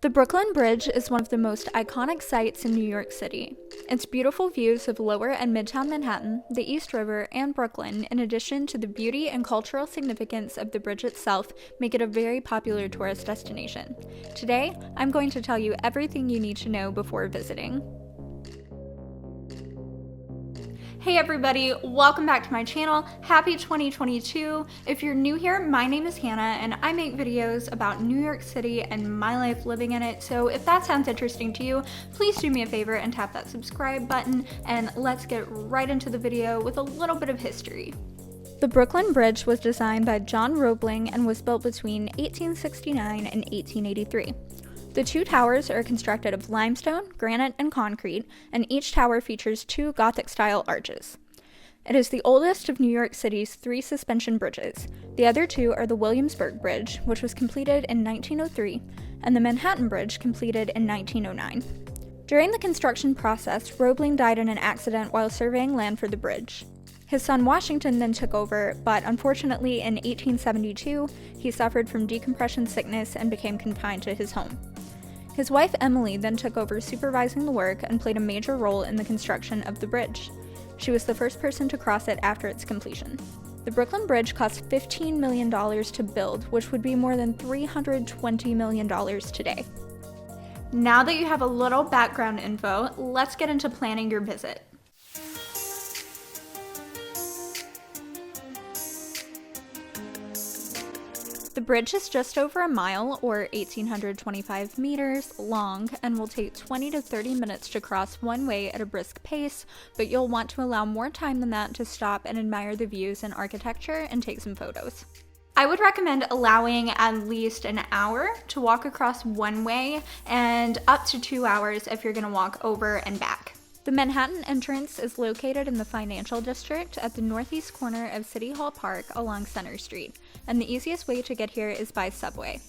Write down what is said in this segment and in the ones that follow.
The Brooklyn Bridge is one of the most iconic sights in New York City. Its beautiful views of Lower and Midtown Manhattan, the East River, and Brooklyn, in addition to the beauty and cultural significance of the bridge itself, make it a very popular tourist destination. Today, I'm going to tell you everything you need to know before visiting. Hey everybody, welcome back to my channel. Happy 2022. If you're new here, my name is Hannah and I make videos about New York City and my life living in it. So if that sounds interesting to you, please do me a favor and tap that subscribe button and let's get right into the video with a little bit of history. The Brooklyn Bridge was designed by John Roebling and was built between 1869 and 1883. The two towers are constructed of limestone, granite, and concrete, and each tower features two Gothic-style arches. It is the oldest of New York City's three suspension bridges. The other two are the Williamsburg Bridge, which was completed in 1903, and the Manhattan Bridge, completed in 1909. During the construction process, Roebling died in an accident while surveying land for the bridge. His son Washington then took over, but unfortunately in 1872, he suffered from decompression sickness and became confined to his home. His wife Emily then took over supervising the work and played a major role in the construction of the bridge. She was the first person to cross it after its completion. The Brooklyn Bridge cost $15 million to build, which would be more than $320 million today. Now that you have a little background info, let's get into planning your visit. The bridge is just over a mile, or 1,825 meters, long and will take 20 to 30 minutes to cross one way at a brisk pace, but you'll want to allow more time than that to stop and admire the views and architecture and take some photos. I would recommend allowing at least an hour to walk across one way and up to 2 hours if you're going to walk over and back. The Manhattan entrance is located in the Financial District at the northeast corner of City Hall Park along Center Street, and the easiest way to get here is by subway.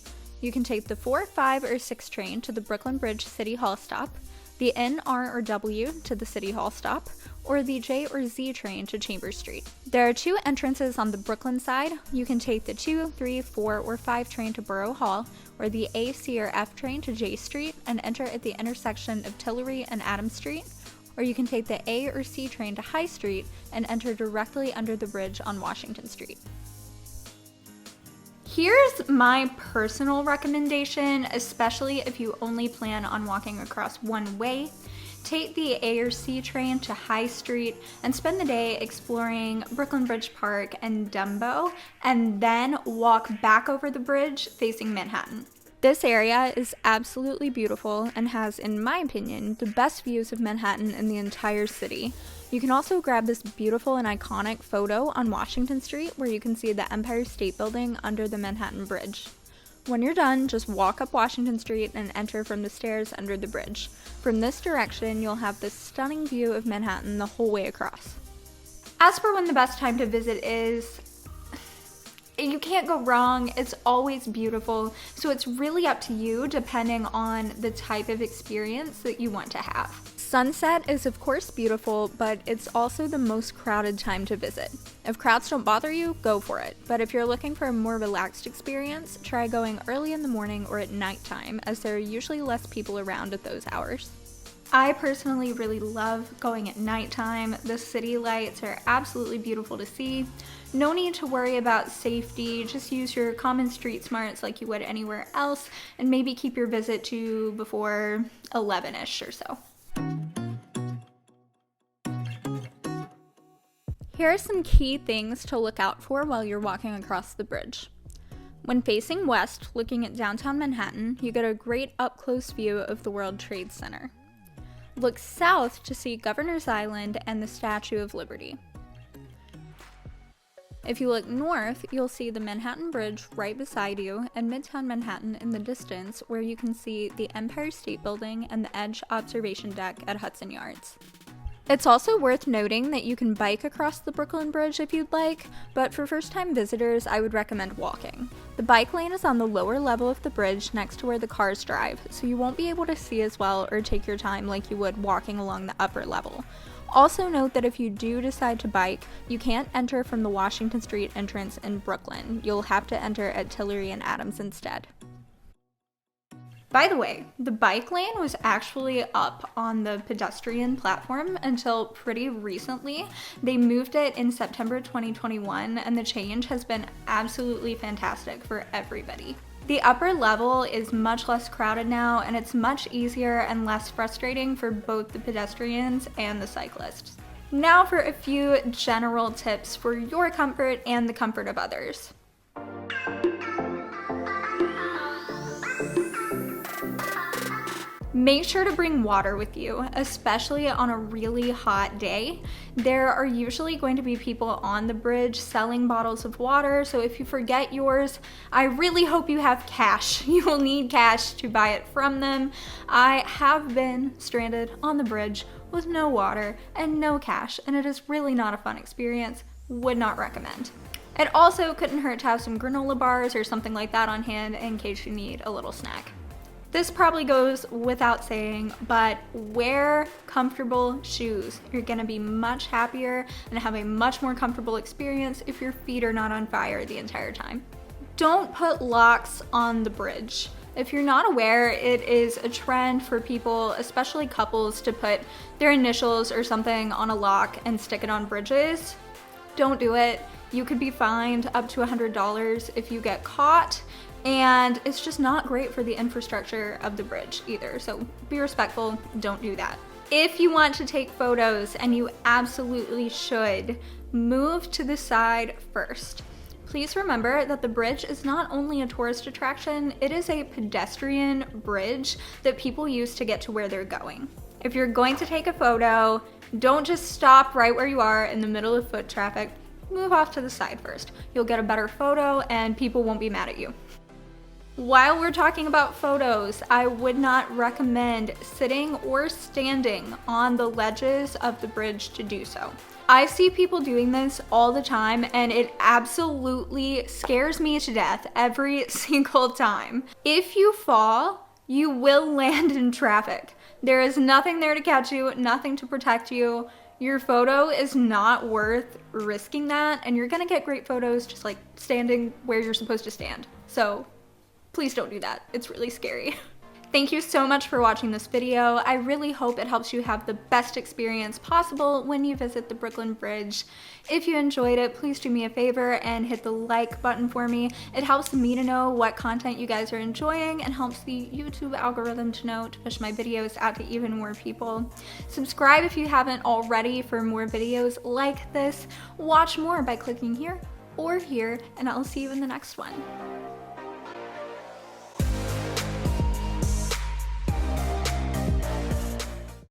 You can take the 4, 5, or 6 train to the Brooklyn Bridge City Hall stop, the N, R, or W to the City Hall stop, or the J or Z train to Chambers Street. There are 2 entrances on the Brooklyn side. You can take the 2, 3, 4, or 5 train to Borough Hall, or the A, C, or F train to J Street and enter at the intersection of Tillery and Adams Street. Or you can take the A or C train to High Street and enter directly under the bridge on Washington Street. Here's my personal recommendation, especially if you only plan on walking across one way. Take the A or C train to High Street and spend the day exploring Brooklyn Bridge Park and Dumbo, and then walk back over the bridge facing Manhattan. This area is absolutely beautiful and has, in my opinion, the best views of Manhattan in the entire city. You can also grab this beautiful and iconic photo on Washington Street where you can see the Empire State Building under the Manhattan Bridge. When you're done, just walk up Washington Street and enter from the stairs under the bridge. From this direction, you'll have this stunning view of Manhattan the whole way across. As for when the best time to visit is, you can't go wrong. It's always beautiful, so it's really up to you depending on the type of experience that you want to have. Sunset is of course beautiful, but it's also the most crowded time to visit. If crowds don't bother you, go for it. But if you're looking for a more relaxed experience, try going early in the morning or at nighttime, as there are usually less people around at those hours. I personally really love going at nighttime. The city lights are absolutely beautiful to see. No need to worry about safety, just use your common street smarts like you would anywhere else, and maybe keep your visit to before 11-ish or so. Here are some key things to look out for while you're walking across the bridge. When facing west, looking at downtown Manhattan, you get a great up-close view of the World Trade Center. Look south to see Governor's Island and the Statue of Liberty. If you look north, you'll see the Manhattan Bridge right beside you and Midtown Manhattan in the distance, where you can see the Empire State Building and the Edge Observation Deck at Hudson Yards. It's also worth noting that you can bike across the Brooklyn Bridge if you'd like, but for first-time visitors, I would recommend walking. The bike lane is on the lower level of the bridge next to where the cars drive, so you won't be able to see as well or take your time like you would walking along the upper level. Also note that if you do decide to bike, you can't enter from the Washington Street entrance in Brooklyn. You'll have to enter at Tillery and Adams instead. By the way, the bike lane was actually up on the pedestrian platform until pretty recently. They moved it in September 2021, and the change has been absolutely fantastic for everybody. The upper level is much less crowded now, and it's much easier and less frustrating for both the pedestrians and the cyclists. Now for a few general tips for your comfort and the comfort of others. Make sure to bring water with you, especially on a really hot day. There are usually going to be people on the bridge selling bottles of water, so if you forget yours, I really hope you have cash. You will need cash to buy it from them. I have been stranded on the bridge with no water and no cash, and it is really not a fun experience. Would not recommend. It also couldn't hurt to have some granola bars or something like that on hand in case you need a little snack. This probably goes without saying, but wear comfortable shoes. You're gonna be much happier and have a much more comfortable experience if your feet are not on fire the entire time. Don't put locks on the bridge. If you're not aware, it is a trend for people, especially couples, to put their initials or something on a lock and stick it on bridges. Don't do it. You could be fined up to $100 if you get caught. And it's just not great for the infrastructure of the bridge either. So be respectful, don't do that. If you want to take photos, and you absolutely should, move to the side first. Please remember that the bridge is not only a tourist attraction, it is a pedestrian bridge that people use to get to where they're going. If you're going to take a photo, don't just stop right where you are in the middle of foot traffic. Move off to the side first. You'll get a better photo and people won't be mad at you. While we're talking about photos, I would not recommend sitting or standing on the ledges of the bridge to do so. I see people doing this all the time, and it absolutely scares me to death every single time. If you fall, you will land in traffic. There is nothing there to catch you, nothing to protect you. Your photo is not worth risking that, and you're gonna get great photos just like standing where you're supposed to stand. So please don't do that. It's really scary. Thank you so much for watching this video. I really hope it helps you have the best experience possible when you visit the Brooklyn Bridge. If you enjoyed it, please do me a favor and hit the like button for me. It helps me to know what content you guys are enjoying and helps the YouTube algorithm to know to push my videos out to even more people. Subscribe if you haven't already for more videos like this. Watch more by clicking here or here, and I'll see you in the next one.